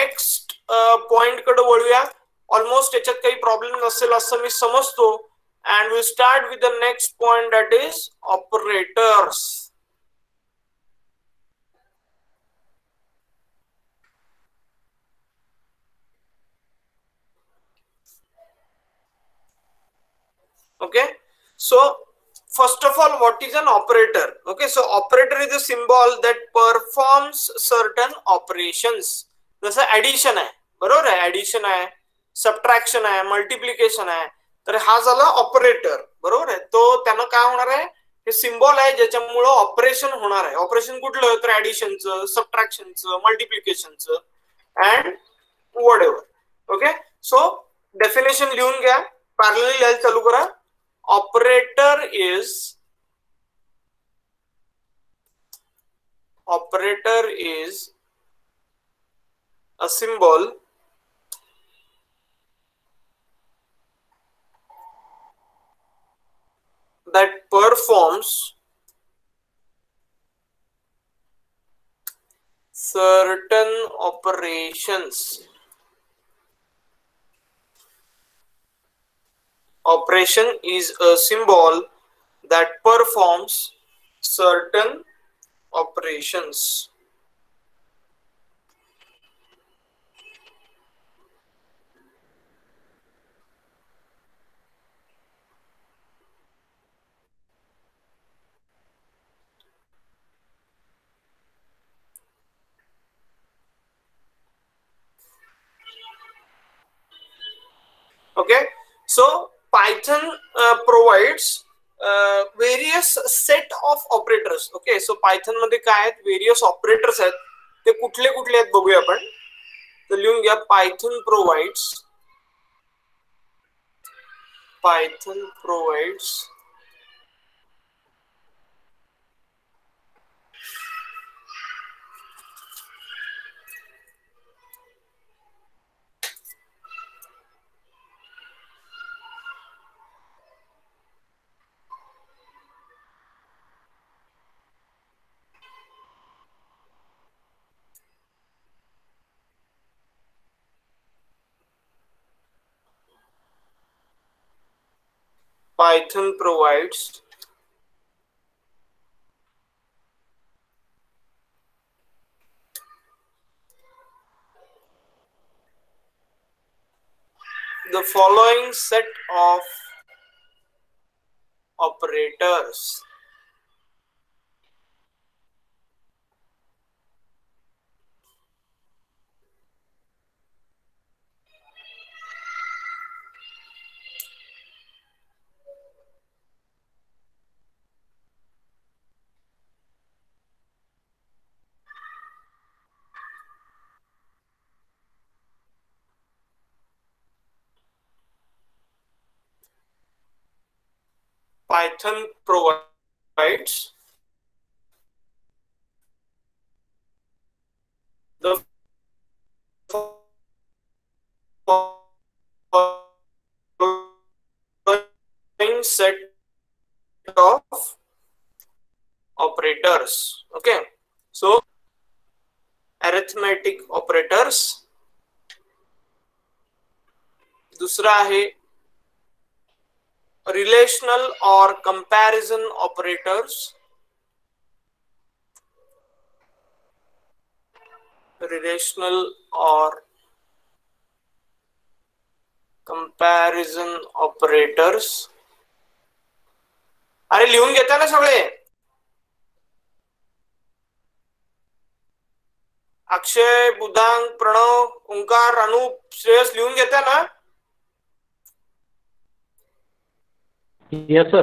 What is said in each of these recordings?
Next point कडे वळूया. Almost याच्यात काही प्रॉब्लेम नसेल असं मी समजतो. And we start with the next point, that is operators. Okay, so first of all, what is an operator? Okay, so operator is a symbol that performs certain operations. जसं addition आहे, बरोबर आहे, addition आहे, subtraction आहे, multiplication आहे, तर हा झाला ऑपरेटर, बरोबर आहे. तो त्यानं काय होणार आहे, हे सिम्बॉल आहे ज्याच्यामुळं ऑपरेशन होणार आहे. ऑपरेशन कुठलं, तर ऍडिशनचं, सबट्रॅक्शनचं, मल्टिप्लिकेशनचं and whatever. Okay, so definition लिहून घ्या, पॅरलली लिहायला चालू करा. Operator is a symbol that performs certain operations. Operation is a symbol that performs certain operations. Okay, so Python provides various set of operators. Okay, so Python मध्ये काय आहेत, various operators आहेत. ते कुठले कुठले आहेत बघूया आपण. तर लिहून घ्या, Python provides the following set of operators. Python provides the following set of operators. Okay, so arithmetic operators. दूसरा आहे relational or comparison operators. Relational or comparison operators. अरे लिहून घेता ना सगळे. अक्षय, बुधांग, प्रणव, ओंकार, अनुप, श्रेयस लिहून घेता ना. Yes sir.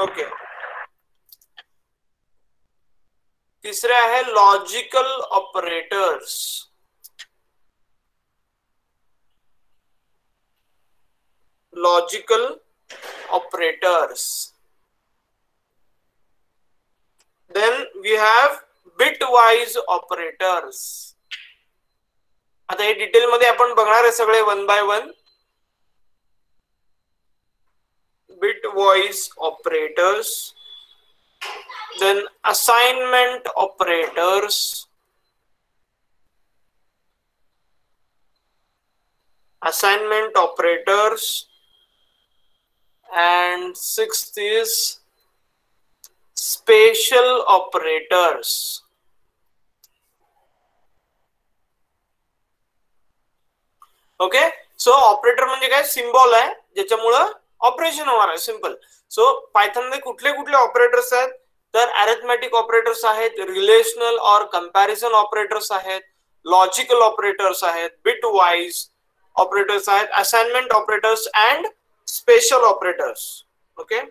ओके. तिसरे आहे logical operators. Logical operators. Then we have bitwise operators. आता हे डिटेल मध्ये आपण बघणार आहे सगळे one by one. Bitwise operators, then assignment operators, assignment operators, and sixth is spatial operators. Okay, so operator म्हणजे काय, सिम्बॉल आहे ज्याच्यामुळं ऑपरेशन होणार आहे, सिंपल. सो पायथन मध्ये कुठले कुठले ऑपरेटर्स आहेत, तर अरिथमेटिक ऑपरेटर्स आहेत, रिलेशनल और कंपॅरिझन ऑपरेटर्स आहेत, लॉजिकल ऑपरेटर्स आहेत, बिट वाईज ऑपरेटर्स आहेत, assignment operators and special operators. Okay,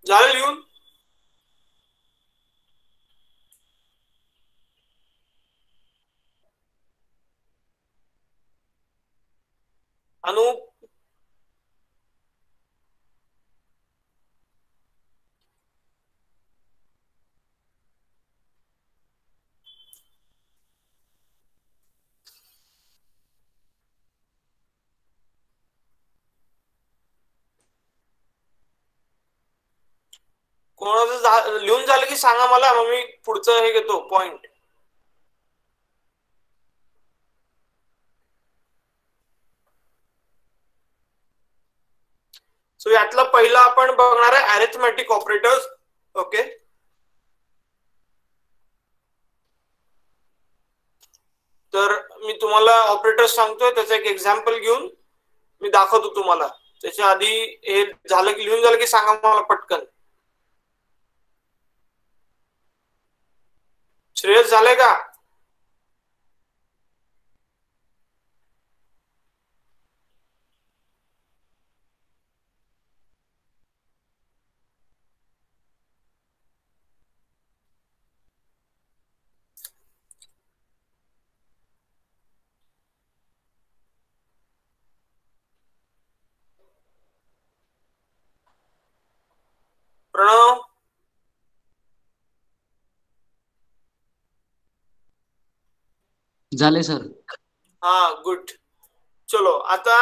झालं लिहून? अनुप, कोणाचं लिहून झालं की सांगा मला, मग मी पुढचं हे घेतो पॉइंट. सो यातला पहिला आपण बघणार आहे अरिथमेटिक ऑपरेटर्स. ओके, तर मी तुम्हाला ऑपरेटर्स सांगतोय, त्याचं एक एक्झाम्पल घेऊन मी दाखवतो तुम्हाला. त्याच्या आधी हे झालं की, लिहून झालं की सांगा मला पटकन. श्रेयस झालंय का? प्रणव, झाले सर. हा, गुड. चलो, आता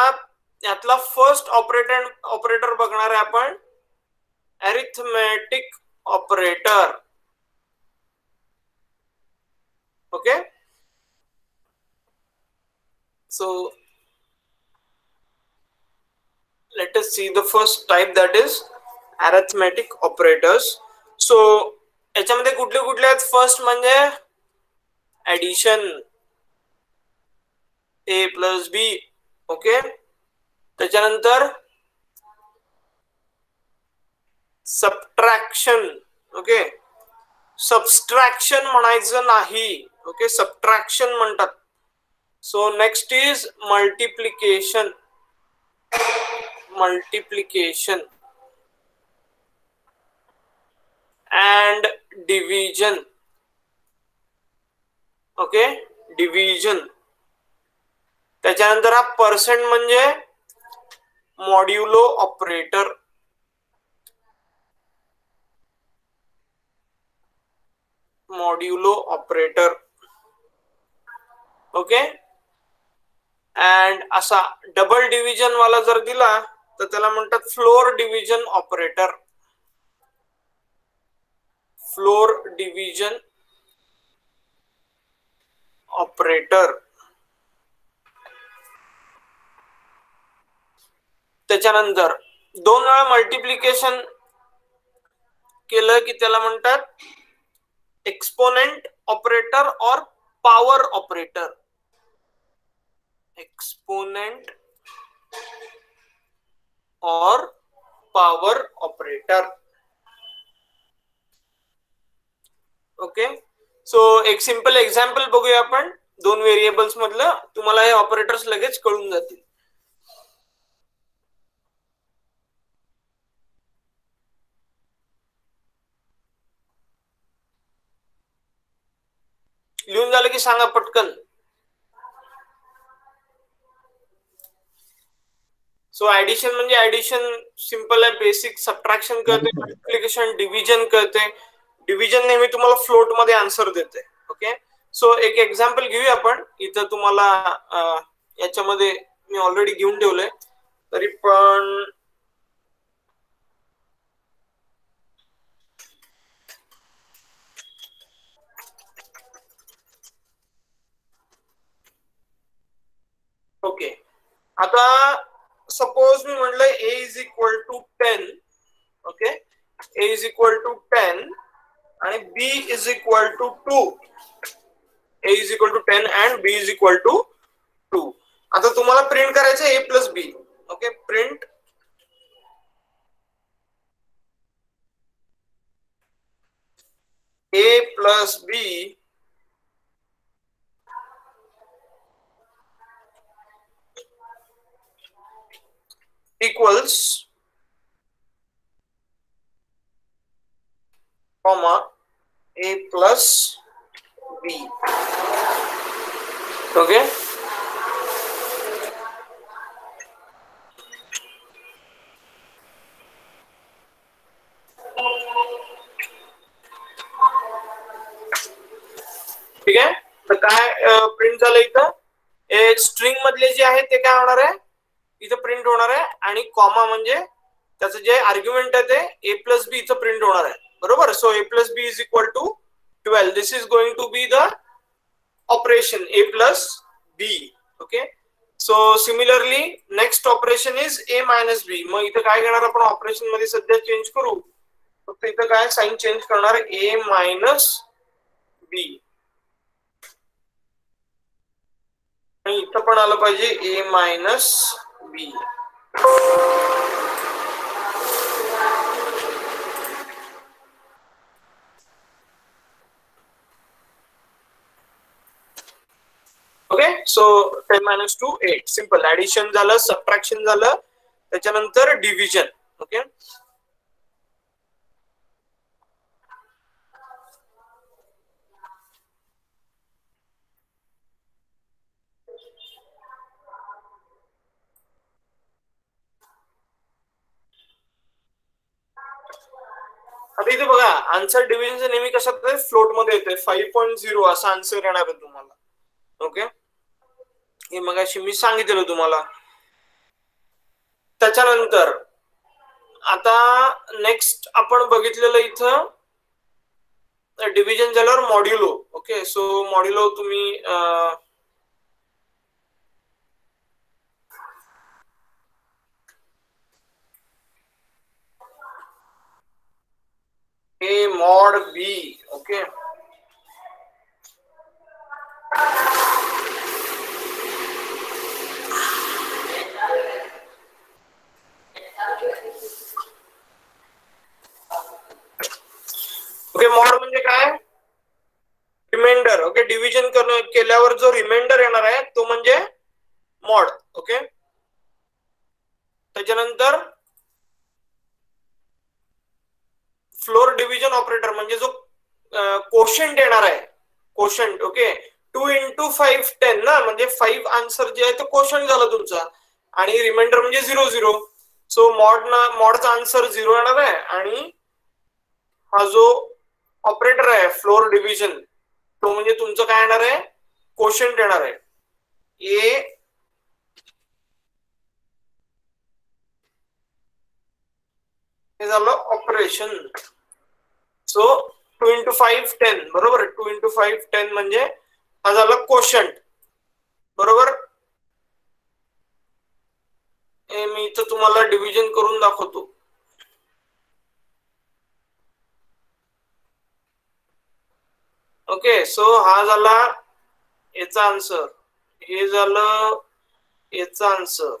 यातला फर्स्ट ऑपरेटर बघणार आहे आपण, arithmetic operator. Okay, so let us see the first type, that is arithmetic operators. so याच्यामध्ये कुठले कुठले आहेत? फर्स्ट म्हणजे ऍडिशन, ए प्लस बी. ओके, त्याच्यानंतर सबट्रॅक्शन. ओके, सबस्ट्रॅक्शन म्हणायचं नाही. ओके, सबट्रॅक्शन म्हणतात. So next is multiplication, and division. Okay, division. त्याच्यानंतर हा पर्सेंट म्हणजे मॉड्युलो ऑपरेटर. ओके, अँड असा डबल डिव्हिजन वाला जर दिला तर त्याला म्हणतात फ्लोर डिव्हिजन ऑपरेटर. त्याच्यानंतर दोन वेळा मल्टिप्लिकेशन केलं की त्याला म्हणतात एक्सपोनेंट ऑपरेटर और पॉवर ऑपरेटर. एक्सपोनेंट और पॉवर ऑपरेटर. ओके, सो एक सिंपल एक्झाम्पल बघूया आपण, दोन व्हेरिएबल्स मधलं. तुम्हाला हे ऑपरेटर्स लगेच कळून जातील. लिहून झालं की सांगा पटकन. सो ऍडिशन म्हणजे ऍडिशन सिंपल आहे, बेसिक. सबट्रॅक्शन करते, मल्टिप्लिकेशन, डिव्हिजन करते. डिव्हिजन नेहमी तुम्हाला फ्लोट मध्ये आन्सर देते. ओके, सो एक एक्झाम्पल घेऊया आपण. इथं तुम्हाला याच्यामध्ये मी ऑलरेडी घेऊन ठेवलंय, तरी पण ओके, आता सपोज मी म्हटलं a is equal to 10. Okay, a is equal to 10 आणि b is equal to 2. a is equal to 10 and b is equal to 2. आता तुम्हाला प्रिंट करायचं a plus b. Okay, print a plus b equals comma a plus b. Okay, ठीक आहे. तर काय print झालं इथं, स्ट्रिंग मधले जे आहे ते काय होणार आहे इथं प्रिंट होणार आहे आणि कॉमा म्हणजे त्याचं जे आर्ग्युमेंट आहे ते a प्लस बी इथं प्रिंट होणार आहे. बरोबर. So a plus B is equal to 12. This is going to be the operation a plus b. Okay, so similarly next operation is a minus B. मग इथं काय करणार आपण ऑपरेशन मध्ये सध्या चेंज करू, फक्त इथं काय साइन चेंज करणार a मायनस बी. इथं पण आलं पाहिजे a minus b. Okay, so 10 minus 2 8. Simple addition झालं, सबट्रॅक्शन झालं, त्याच्यानंतर डिव्हिजन. ओके, आता इथे बघा आन्सर डिव्हिजन नेहमी कशात फ्लोट मध्ये येते. 5.0 असा आन्सर येणार आहे तुम्हाला. ओके, हे मगाशी मी सांगितलं तुम्हाला. त्याच्यानंतर आता नेक्स्ट आपण बघितलेलं इथं डिव्हिजन झाल्यावर मॉड्युलो. ओके, सो मॉड्युलो तुम्ही a mod b. Okay, okay, mod म्हणजे काय, रिमाइंडर. ओके, डिव्हिजन केल्यावर जो रिमाइंडर येणार आहे तो म्हणजे मॉड. ओके, त्याच्यानंतर फ्लोर डिव्हिजन ऑपरेटर म्हणजे जो कोशंट येणार आहे, कोशंट. ओके, 2 into 5 10 ना, म्हणजे 5 आन्सर जे आहे ते कोशंट झालं तुमचा आणि रिमाइंडर म्हणजे 0 0. सो मॉडचा आन्सर 0 येणार आहे आणि हा जो ऑपरेटर आहे फ्लोर डिव्हिजन तो म्हणजे तुमचं काय येणार आहे, कोशंट येणार आहे. ए हे झालं ऑपरेशन. So 2 into 5 10. बरोबर, 2 into 5 10 म्हणजे हा झाला कोशंट. बरोबर, मी इथं तुम्हाला डिव्हिजन करून दाखवतो. ओके, सो हा झाला याचा आन्सर, हे झालं याचा आन्सर.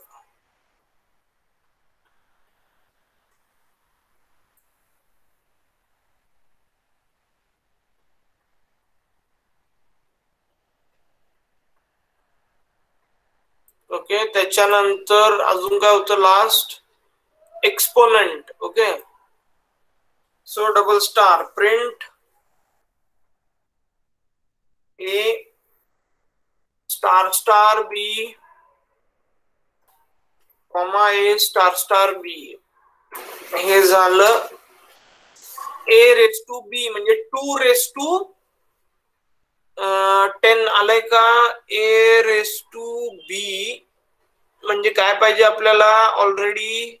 ओके, त्याच्यानंतर अजून काय होतं last, exponent. Okay, so double star print A star star B comma A star star B. हे झालं ए रेस टू बी म्हणजे 2 रेस टू 10 आलंय का. ए रेस टू बी म्हणजे काय पाहिजे आपल्याला, ऑलरेडी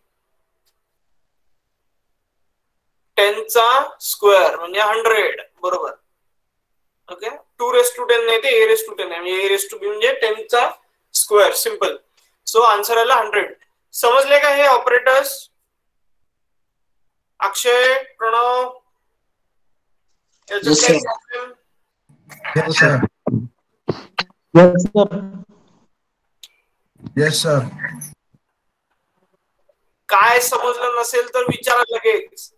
10 चा स्क्वेअर म्हणजे 100. बरोबर. ओके, 2 रेस टू 10 नाही ते ए रेस टू 10 आहे, म्हणजे ए रेस टू बी म्हणजे 10 चा स्क्वेअर सिंपल. सो आन्सर आला 100. समजले का हे ऑपरेटर्स? अक्षय, प्रणव, याच्यात काही problem? Yes, sir. Yes, sir. Yes, sir. काय समजलं नसेल तर विचारा लगेच.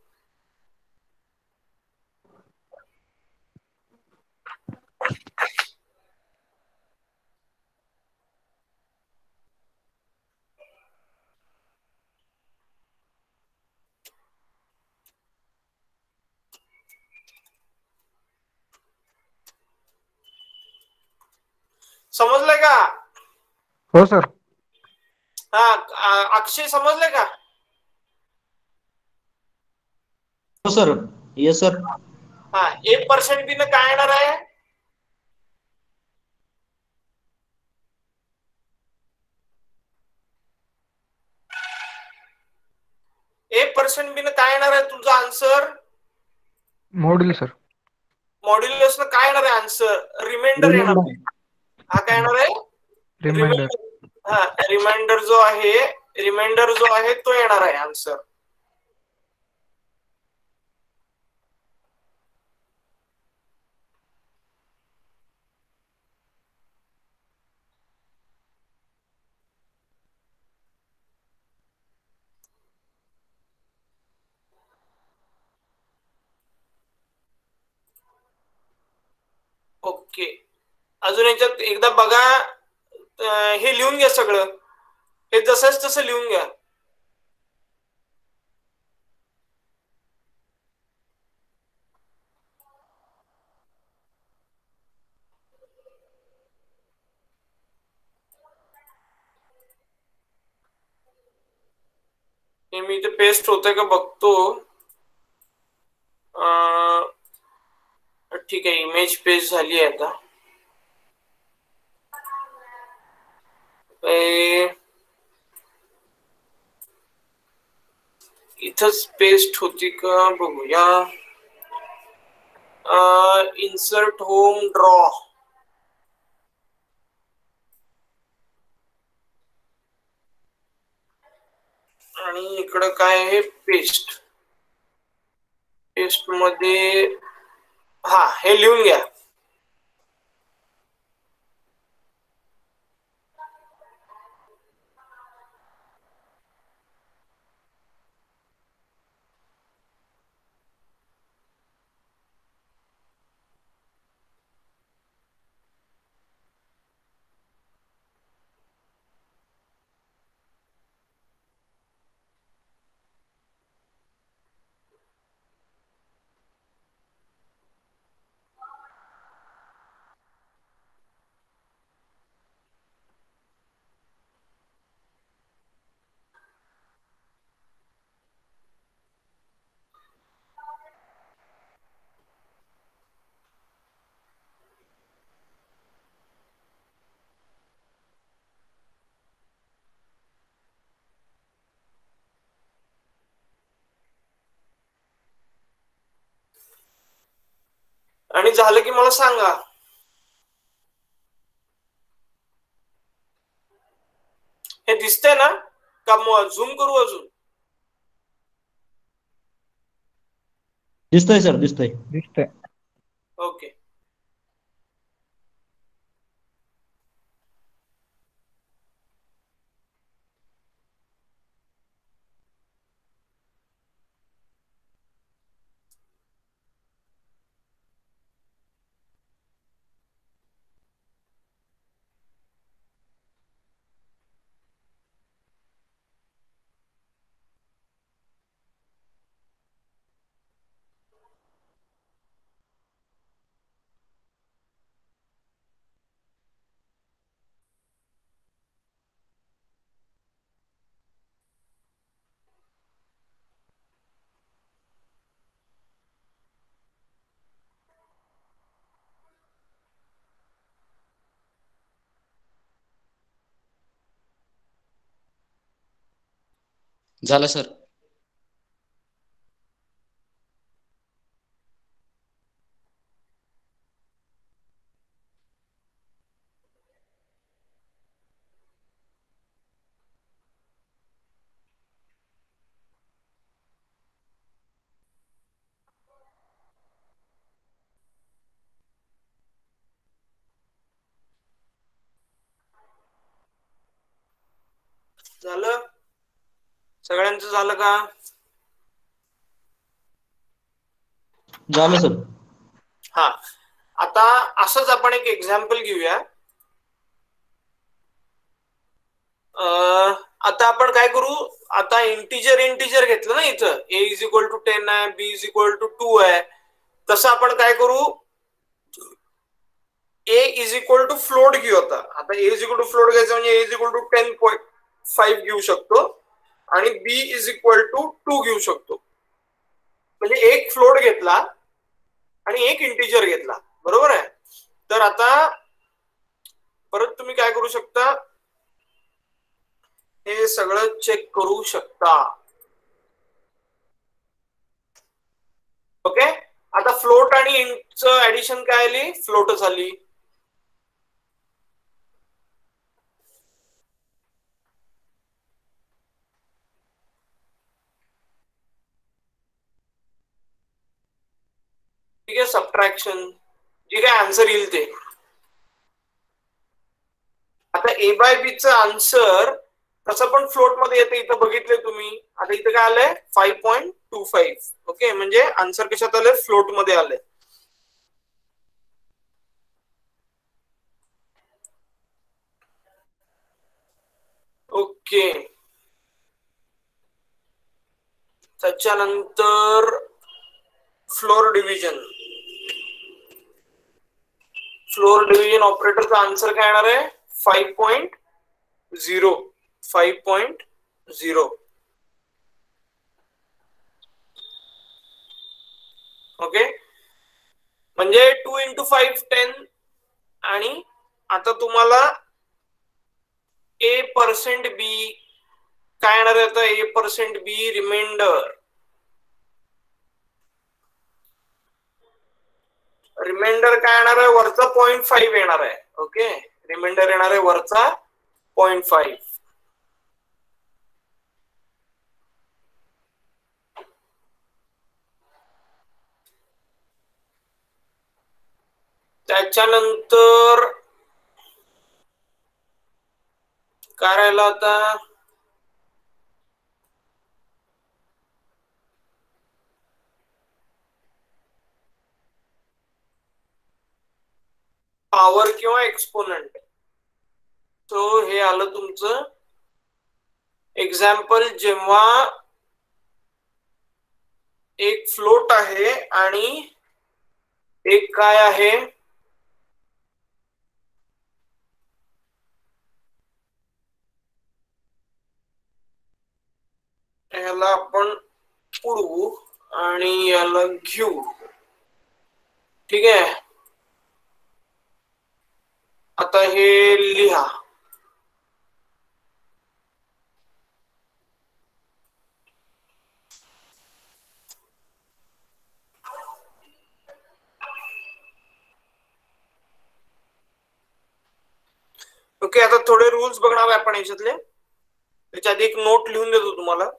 समजलंय का? हो सर. हा, अक्षय समजलंय का? हो सर. Yes sir. हा, 1% बी न काय येणार आहे? एक पर्सेंट बी न काय येणार आहे तुमचा आन्सर? Module sir. मॉड्युलस काय येणार आहे आन्सर? रिमाइंडर येणार आहे. हा काय येणार आहे? रिमाइंडर. हा, रिमाइंडर जो आहे तो येणार आहे आन्सर. ओके, अजून याच्यात एकदा बघा, हे लिहून घ्या सगळं. हे जसंच तसं लिहून घ्या. हे मी इथे पेस्ट होतंय का बघतो. ठीक आहे, इमेज पेस्ट झाली आहे आता. इथंच पेस्ट होती का बघूया. Insert home draw. आणि इकडं काय आहे? पेस्ट. पेस्ट मध्ये हा, हे लिहून घ्या. आणि झालं की मला सांगा. हे दिसतंय ना का? झूम करू अजून? दिसतोय सर, दिसतोय. दिसतंय. ओके. झालं सर. झालं? सगळ्यांचं झालं का? झालं सर. हा, आता असंच आपण एक एक्झाम्पल घेऊया. आता आपण काय करू, आता इंटिजर घेतलं ना इथं, a इज इक्वल टू 10 आहे, b इज इक्वल टू 2 आहे. तसं आपण काय करू, a is equal to float घेऊ. आता a is equal to float घ्यायचं म्हणजे a इज इक्वल टू 10.5 घेऊ शकतो आणि b इज इक्वल टू 2 घेऊ शकतो. म्हणजे एक फ्लोट घेतला आणि एक इंटिजर घेतला, बरोबर आहे. तर आता परत तुम्ही काय करू शकता, हे सगळं चेक करू शकता. ओके, आता फ्लोट आणि इंटचं ऍडिशन काय आली, फ्लोटच आली. ठीक आहे, सबट्रॅक्शन जे काय आन्सर येईल ते. आता ए बाय बी चं आन्सर तसं पण फ्लोट मध्ये येते, इथं बघितले तुम्ही. आता इथं काय आलंय 5.25. ओके, म्हणजे आन्सर कशात आलंय, फ्लोट मध्ये आलंय. ओके, त्याच्यानंतर फ्लोर डिव्हिजन. फ्लोर डिव्हिजन ऑपरेटरचा आन्सर काय येणार आहे, 5.0. 5.0. ओके, म्हणजे 2 इंटू 5 10. आणि आता तुम्हाला a% b काय येणार आहे, आता a% b रिमाइंडर. रिमाइंडर काय येणार आहे, वरचा 0.5 येणार आहे. ओके, रिमाइंडर येणार आहे वरचा 0.5. त्याच्यानंतर काय राहिलं आता, पॉवर किंवा एक्सपोनंट. सो हे आलं तुमचं एक्झाम्पल, जेव्हा एक फ्लोट आहे आणि एक काय आहे, याला आपण पुढवू आणि याला घेऊ. ठीक आहे, आता हे लिहा. ओके, आता थोडे रूल्स बघणार आहे आपण याच्यातले. त्याच्या आधी एक नोट लिहून देतो तुम्हाला.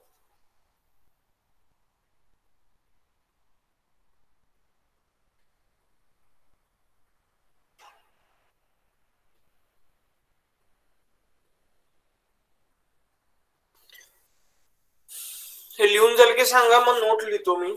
हे लिहून झालं की सांगा, मग नोट लिहितो मी.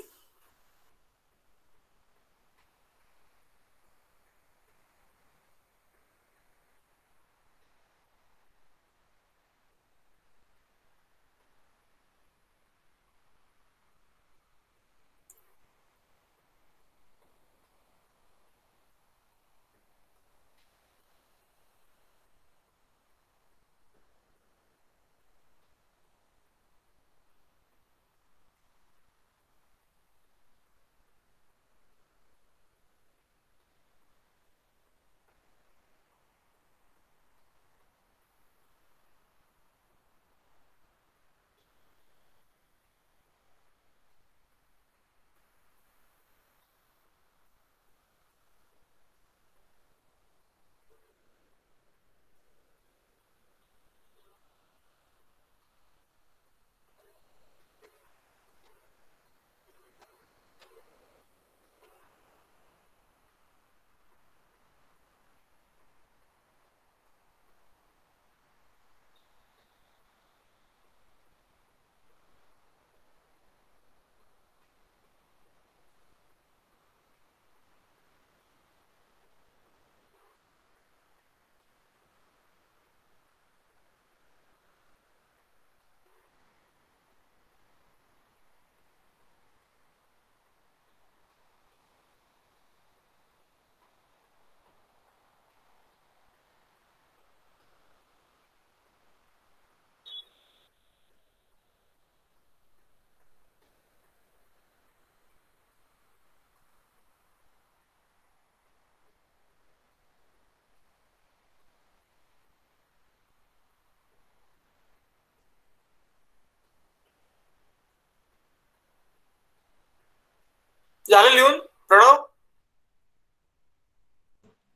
झालं लिहून प्रणव?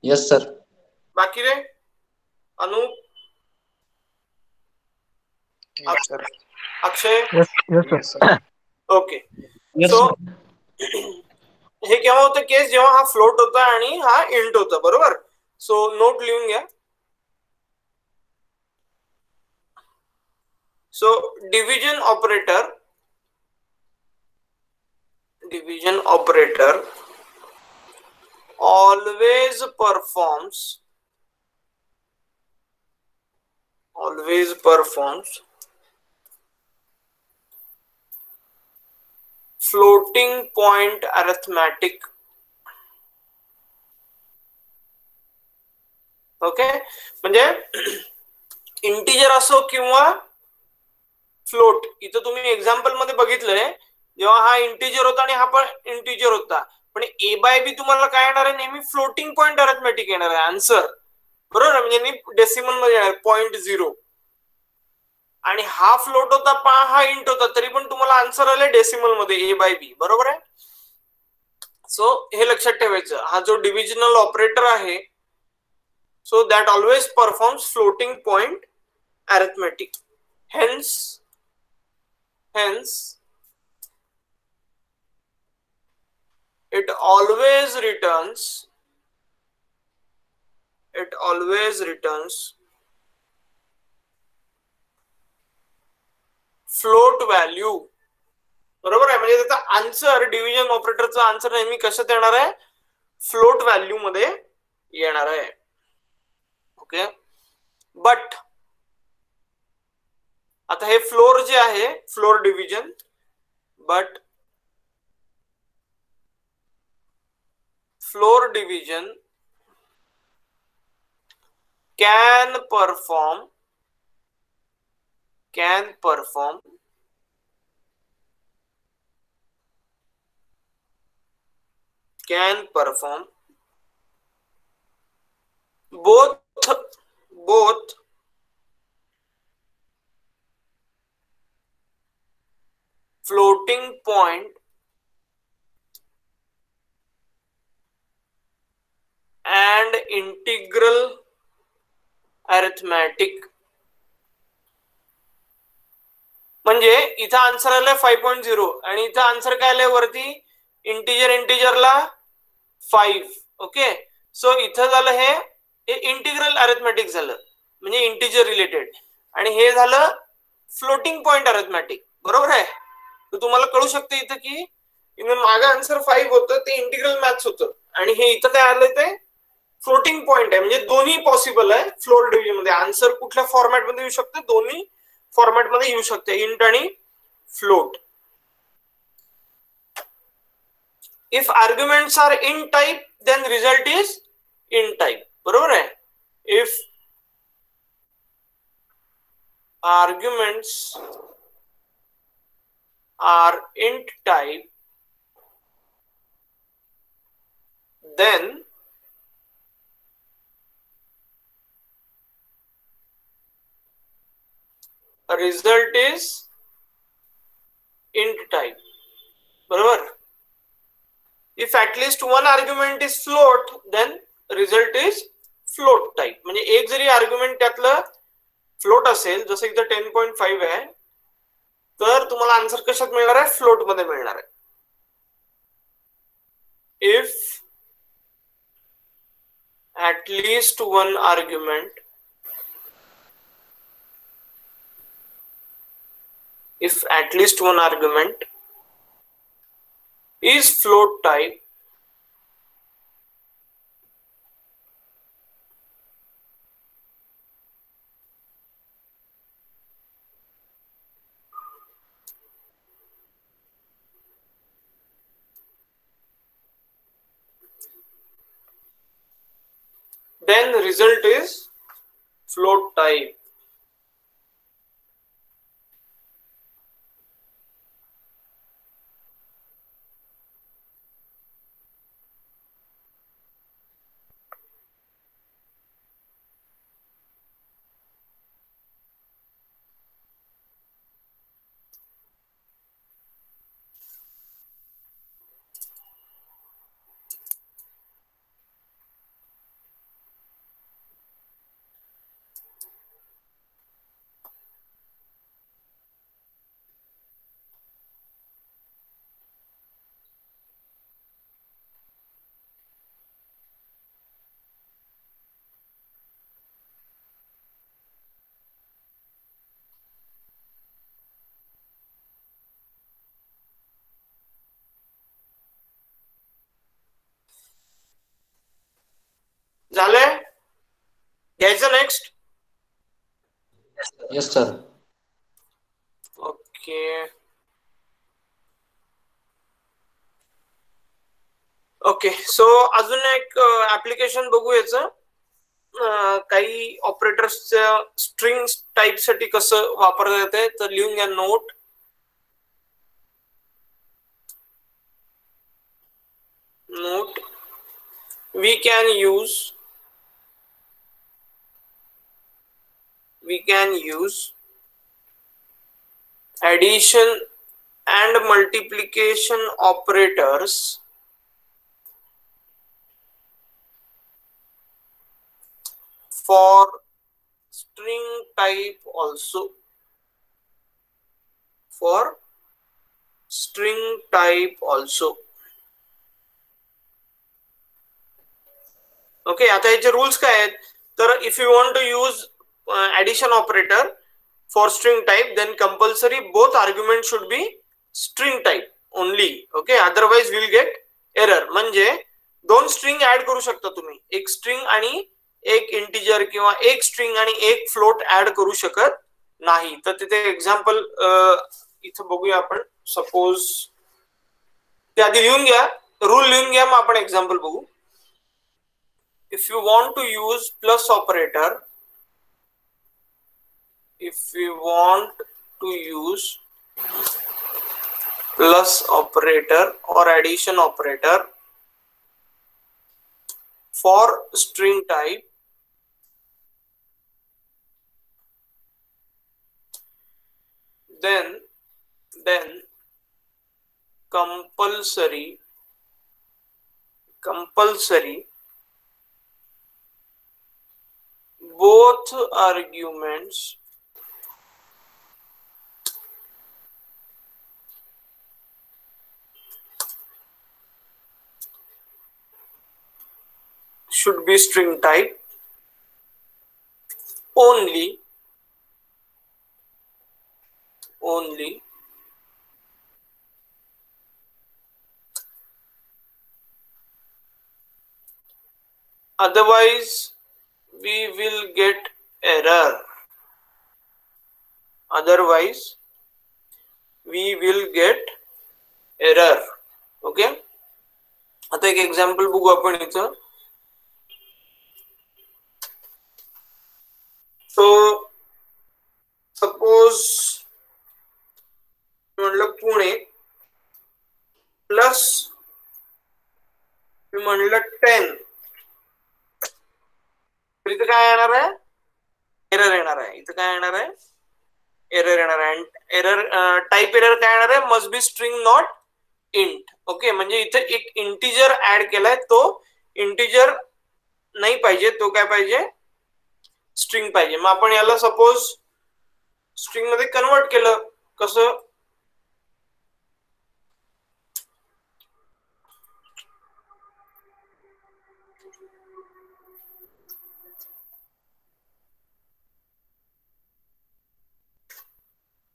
Yes sir. बाकी रे Anup, Akshay? Yes, sir. Okay. Yes so sir. हे केव्हा होतं केस, जेव्हा हा फ्लोट होता आणि हा इंट होता, बरोबर. सो नोट लिहून घ्या. So division operator always performs floating point arithmetic. Okay, म्हणजे इंटिजर असो किंवा फ्लोट. इथं तुम्ही एक्झाम्पल मध्ये बघितलंय, जेव्हा हा इंटिजर होता आणि हा पण इंटिजर होता, पण ए बाय बी तुम्हाला काय येणार आहे, नेहमी फ्लोटिंग पॉइंट अरिथमेटिक येणार आहे आन्सर, बरोबर. म्हणजे डेसिमल मध्ये येणार 0.0. आणि हा फ्लोट होता, हा इंट होता, तरी पण तुम्हाला आन्सर आले डेसिमल मध्ये ए बाय बी, बरोबर आहे. सो हे लक्षात ठेवायचं, हा जो डिव्हिजनल ऑपरेटर आहे, so that always performs floating point arithmetic. Hence it always returns float value, बरोबर आहे. म्हणजे त्याचा आन्सर, डिव्हिजन ऑपरेटरचा आन्सर नेहमी कशात येणार आहे, फ्लोट व्हॅल्यू मध्ये येणार आहे. ओके, बट आता हे फ्लोर जे आहे, floor division, but floor division can perform both floating point and integral arithmetic. म्हणजे इथं आन्सर आलाय 5.0 आणि इथं आन्सर काय आलंय वरती, इंटिजरला 5. ओके, सो इथं झालं हे इंटिग्रल अरिथमेटिक झालं, म्हणजे इंटिजर रिलेटेड, आणि हे झालं फ्लोटिंग पॉइंट अरिथमेटिक, बरोबर आहे. तर तुम्हाला कळू शकतं इथं की मागे आन्सर 5 होतं, ते इंटिग्रल मॅथ्स होतं, आणि हे इथं काय आलंय ते फ्लोटिंग पॉइंट आहे. म्हणजे दोन्ही पॉसिबल आहे फ्लोर डिव्हिजन मध्ये. आन्सर कुठल्या फॉर्मॅट मध्ये येऊ शकते, दोन्ही फॉर्मॅट मध्ये येऊ शकते, इंट आणि float. If arguments are in type then result is in type, बरोबर आहे. If arguments are int type, then result is int type, बरोबर. If at least one argument is float, then result is float type. म्हणजे एक जरी argument त्यातलं float असेल, जसं इथं 10.5 आहे, तर तुम्हाला आन्सर कशात मिळणार आहे, फ्लोट मध्ये मिळणार आहे. If at least one argument is float type, then result is float type. Yes, sir. Okay okay. So अजून एक ऍप्लिकेशन बघू याचं. काही ऑपरेटर्सच्या स्ट्रिंग टाईप साठी कसं वापरता येते तर लिहून घ्या note. we can use addition and multiplication operators for string type also. ओके. आता याचे रूल्स काय आहेत तर if you want to use addition operator for string type then compulsory both arguments should be string type only. okay, otherwise we'll get error. म्हणजे दोन string add करू शकता तुम्ही, एक स्ट्रिंग आणि एक इंटिजर किंवा एक स्ट्रिंग आणि एक फ्लोट ऍड करू शकत नाही. तर तिथे एक्झाम्पल इथं बघूया आपण. सपोज ते आधी लिहून घ्या, रूल लिहून घ्या, मग आपण एक्झाम्पल बघू. If you want to use plus operator, or addition operator for string type, then compulsory both arguments should be string type only. Otherwise we will get error. Okay. आता एक एक्झाम्पल बघू आपण इथं. सो सपोज म्हणलं Pune plus म्हणलं 10, इथं काय येणार आहे, एरर येणार आहे. इथं काय येणार आहे, एरर येणार आहे. एरर टाइप एरर काय येणार आहे, must be string not int. Okay, म्हणजे इथे एक इंटिजर ऍड केलाय, तो इंटिजर नाही पाहिजे, तो काय पाहिजे, स्ट्रिंग पाहिजे. मग आपण याला सपोज स्ट्रिंग मध्ये कन्वर्ट केलं, कसं,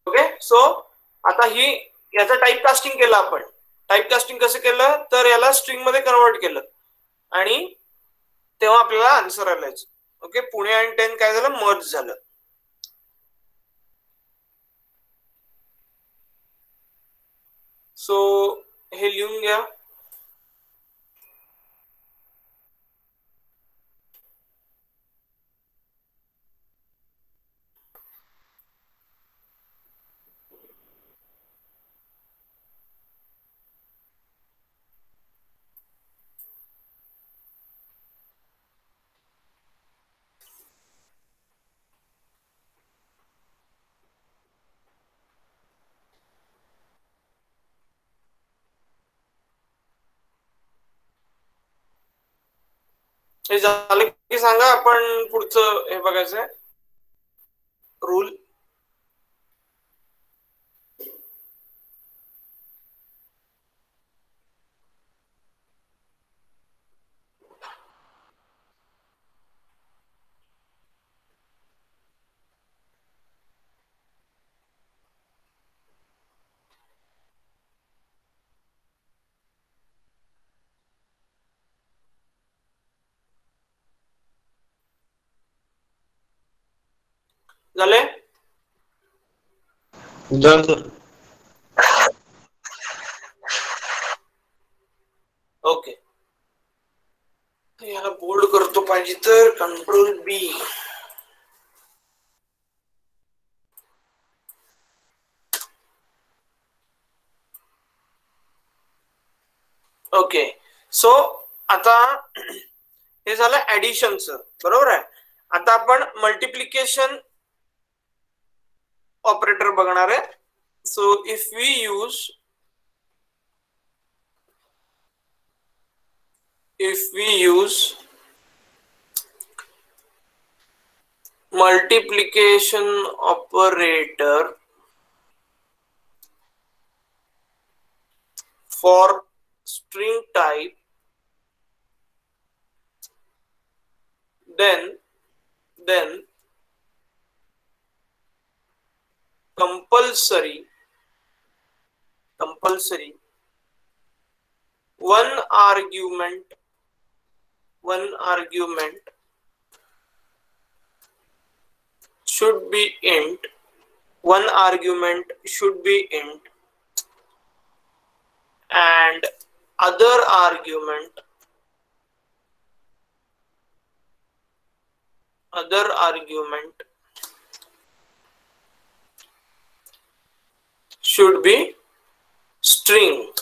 ओके. सो आता ही याचं टाइप कास्टिंग केलं आपण. टाइप कास्टिंग कसं केलं तर याला स्ट्रिंग मध्ये कन्वर्ट केलं आणि तेव्हा आपल्याला आन्सर आलायच. ओके, पुणे आणि 10 काय झालं, मर्ज झालं. सो हे लिहून घ्या. हे झालं की सांगा, आपण पुढचं हे बघायचंय रूल. झाले. झालं सर. ओके, याला बोल्ड करतो पाहिजे तर कंट्रोल बी. ओके, सो आता हे झालं ऍडिशनचं, बरोबर आहे. आता आपण मल्टिप्लिकेशन ऑपरेटर बघणार आहे. So if we use multiplication operator for string type, then compulsory one argument should be int, and other argument should be string.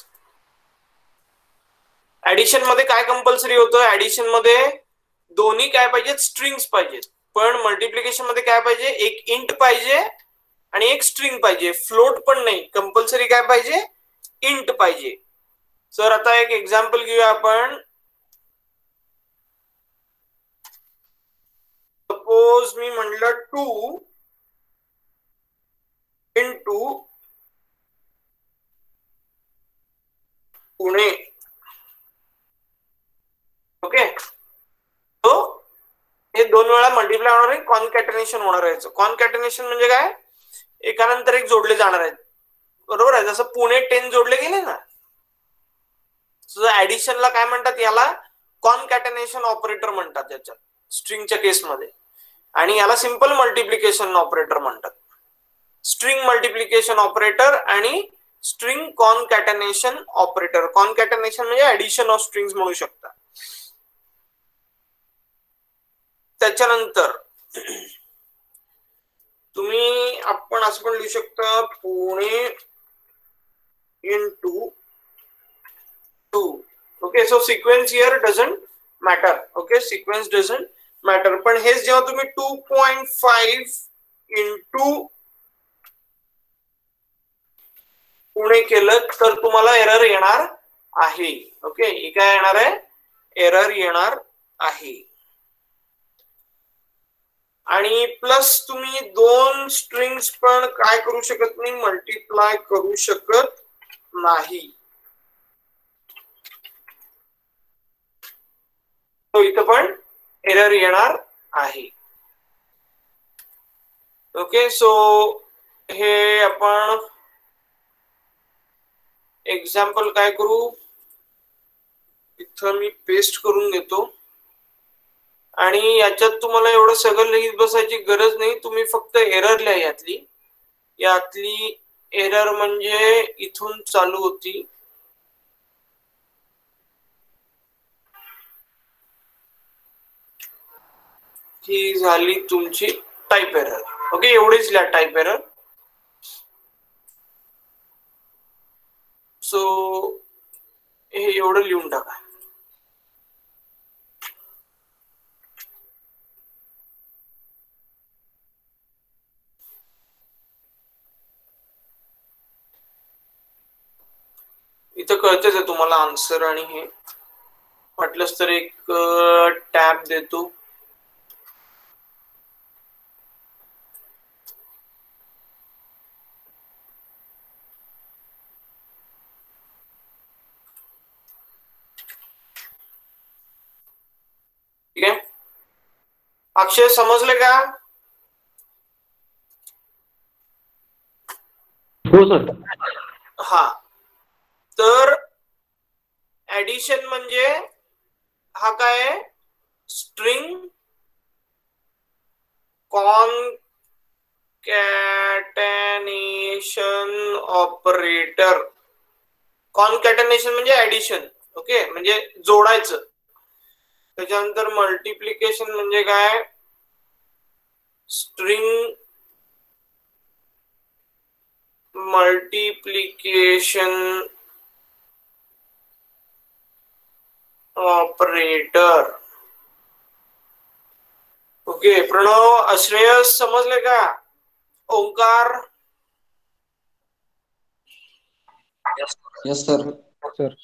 Addition मध्ये काय कंपल्सरी होतं? ऍडिशन मध्ये दोन्ही काय पाहिजेत? स्ट्रिंग्स पाहिजेत. पण मल्टिप्लिकेशन मध्ये काय पाहिजे? एक इंट पाहिजे आणि एक स्ट्रिंग पाहिजे. फ्लोट पण नाही, कंपल्सरी काय पाहिजे? इंट पाहिजे. सर आता एक एक्झाम्पल घेऊया आपण. सपोज मी म्हणलं 2 into पुणे. ओके, तो हे दोन वेळा मल्टिप्लाय होणार आहे, कॉन्कॅटेनेशन होणार आहे. कॉन्कॅटेनेशन म्हणजे काय? एकानंतर एक जोडले जाणार आहेत, बरोबर आहे. जसं पुणे 10 जोडले गेले ना, ऍडिशनला काय म्हणतात? याला कॉन्कॅटेनेशन ऑपरेटर म्हणतात त्याच्यात, स्ट्रिंगच्या केसमध्ये. आणि याला सिंपल मल्टिप्लिकेशन ऑपरेटर म्हणतात. स्ट्रिंग मल्टिप्लिकेशन ऑपरेटर आणि स्ट्रिंग कॉन्कॅटेनेशन ऑपरेटर. कॉन्कॅटेनेशन म्हणजे ऍडिशन ऑफ स्ट्रिंग्स म्हणू शकता. त्याच्यानंतर आपण असं पण लिहू शकता, Pune into 2. Okay, so sequence here doesn't matter. Okay, sequence doesn't matter. पण हेच जेव्हा तुम्ही 2.5 into पुणे केलं तर तुम्हाला एरर येणार आहे. ओके, ही काय येणार आहे? एरर येणार आहे. आणि प्लस तुम्ही दोन स्ट्रिंग्स पण काय करू शकत नाही? मल्टिप्लाय करू शकत नाही. तो इथं पण एरर येणार आहे. ओके, सो हे आपण एक्झाम्पल काय करू? इथं मी पेस्ट करून घेतो. आणि याच्यात तुम्हाला एवढं सगळं लिहित बसायची गरज नाही. तुम्ही फक्त एरर लिहा. यातली एरर म्हणजे इथून चालू होती, ही झाली तुमची टाइप एरर. ओके, एवढीच लिहा टाइप एरर. सो हे एवढं लिहून टाका. इथं कळतेच आहे तुम्हाला आन्सर. आणि हे वाटलंच तर एक टॅब देतो. ठीक आहे, अक्षय समजले का? हो सर. हा, तर ऍडिशन म्हणजे हा काय? String concatenation concatenation operator. Concatenation म्हणजे ऍडिशन. ओके, म्हणजे जोडायचं. त्याच्यानंतर मल्टिप्लिकेशन म्हणजे काय, string multiplication operator. Okay, Pranav, Shreyas समजले का? ओंकार? Yes sir. सर.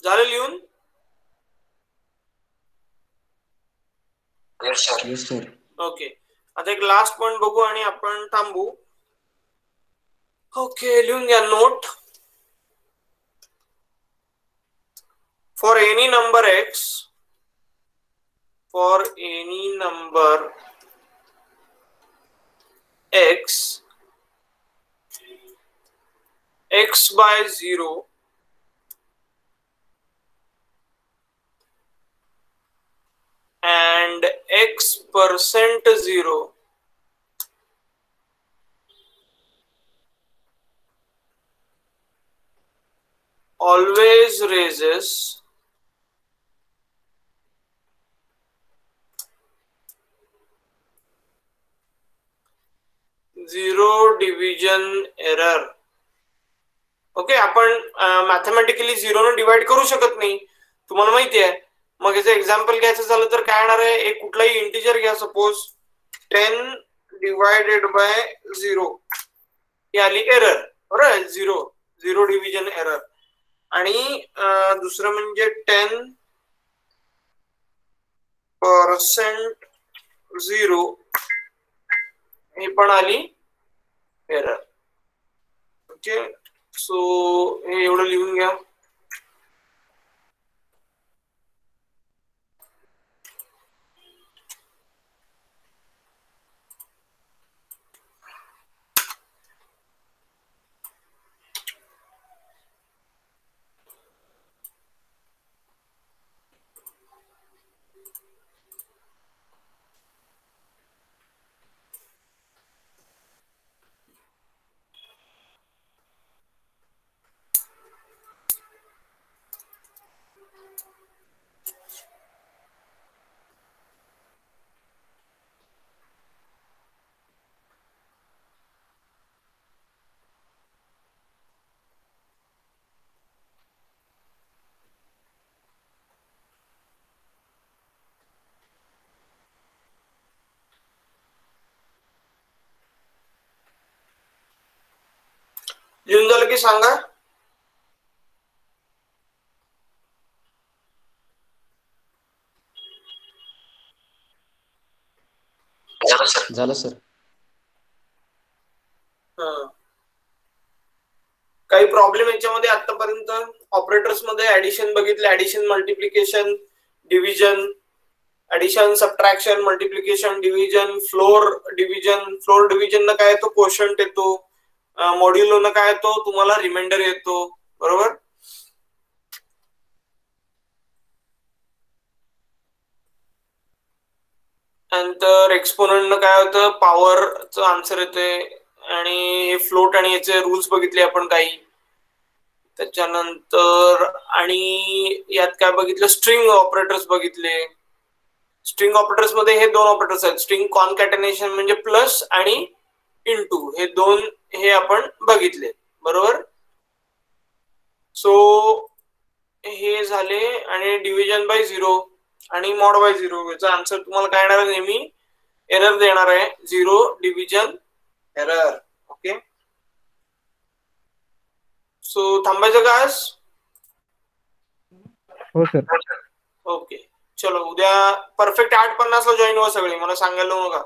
झालं लिहून? Yes sir. ओके, आता एक लास्ट पॉइंट बघू आणि आपण थांबू. ओके, लिहून घ्या note. For any number x, for any number x, x by 0 and x% 0 always raises zero division error. Okay, आपण मॅथमॅटिकली 0 ने डिवाइड करू शकत नाही, तुम्हाला माहिती आहे. मग याचं एक्झाम्पल घ्यायचं झालं तर काय येणार आहे, एक कुठलाही इंटिजर घ्या, सपोज 10 डिवायडेड बाय 0, ही आली एरर. बरोबर, झिरो डिव्हिजन एरर. आणि दुसरं म्हणजे 10% 0, ही पण आली एरर. ओके, सो हे एवढं लिहून घ्या. लिहून झालं की सांगा. झालं सर. काही प्रॉब्लेम याच्यामध्ये आतापर्यंत? ऑपरेटर्स मध्ये ऍडिशन बघितले, addition, multiplication, division, addition, subtraction, multiplication, division, floor division. Floor division न काय येतो, कोशंट येतो. मॉड्युलो न काय येतो, तुम्हाला रिमाइंडर येतो. बरोबर. नंतर एक्सपोनंट न काय होतं, पॉवरचं आन्सर येते. आणि हे फ्लोट आणि याचे रूल्स बघितले आपण काही. त्याच्यानंतर आणि यात काय बघितलं, स्ट्रिंग ऑपरेटर्स बघितले. स्ट्रिंग ऑपरेटर्स मध्ये हे दोन ऑपरेटर्स आहेत, स्ट्रिंग कॉन्कॅटेनेशन म्हणजे प्लस आणि इनटू, हे दोन हे आपण बघितले. बरोबर. सो हे झाले. आणि डिव्हिजन बाय 0 आणि मॉड बाय 0, याचा आन्सर तुम्हाला काय येणार आहे, नेहमी एरर देणार आहे, 0 डिव्हिजन एरर. ओके, सो थांबायचं का आज? हो सर. ओके, चलो उद्या परफेक्ट 8:50 ला जॉईन व्हा सगळे, मला सांगायला नका.